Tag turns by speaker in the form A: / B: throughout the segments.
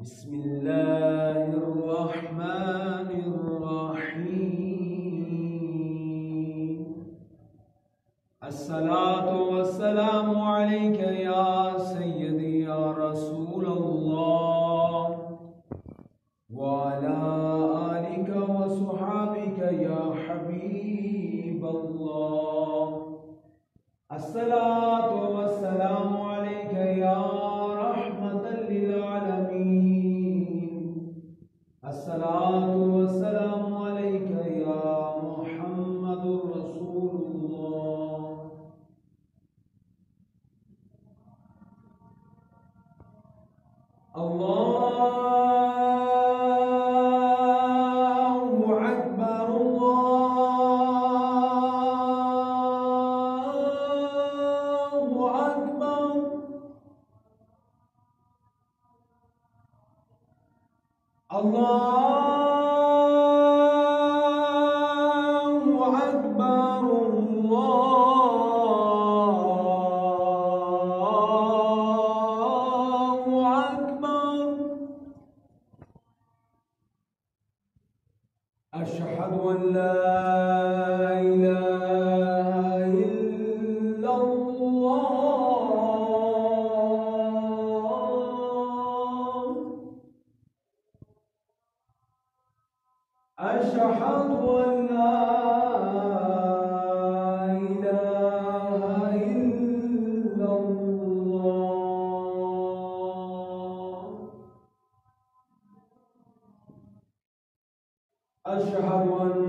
A: بسم الله الرحمن الرحيم. الصلاة والسلام عليك يا سيدي يا رسول الله وعلى آلك وصحابك يا حبيب الله. الصلاة والسلام عليك يا رحمة للعالمين. الصلاة والسلام عليك يا محمد رسول الله. الله أكبر الله أكبر. الله أكبر الله أكبر. أشهد أن لا إله إلا الله. أشهد أن لا إله إلا الله. أشهد أن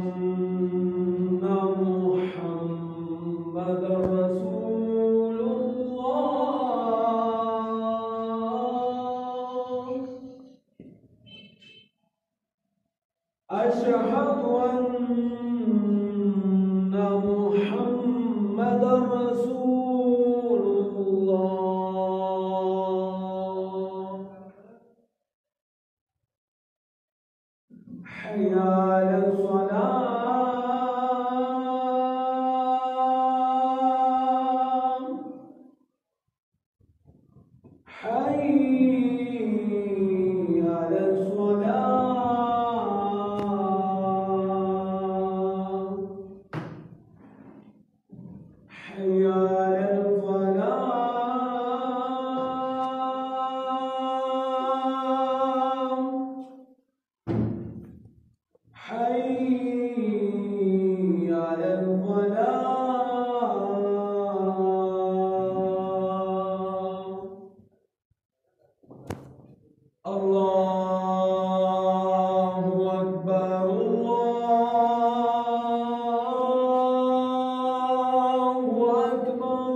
A: محمدا رسول الله. أشهد أن محمدا رسول الله. حي على الصلاة. حي على الصلاة. حي على الفلاح. حي على الفلاح. الله أكبر الله أكبر.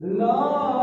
A: لا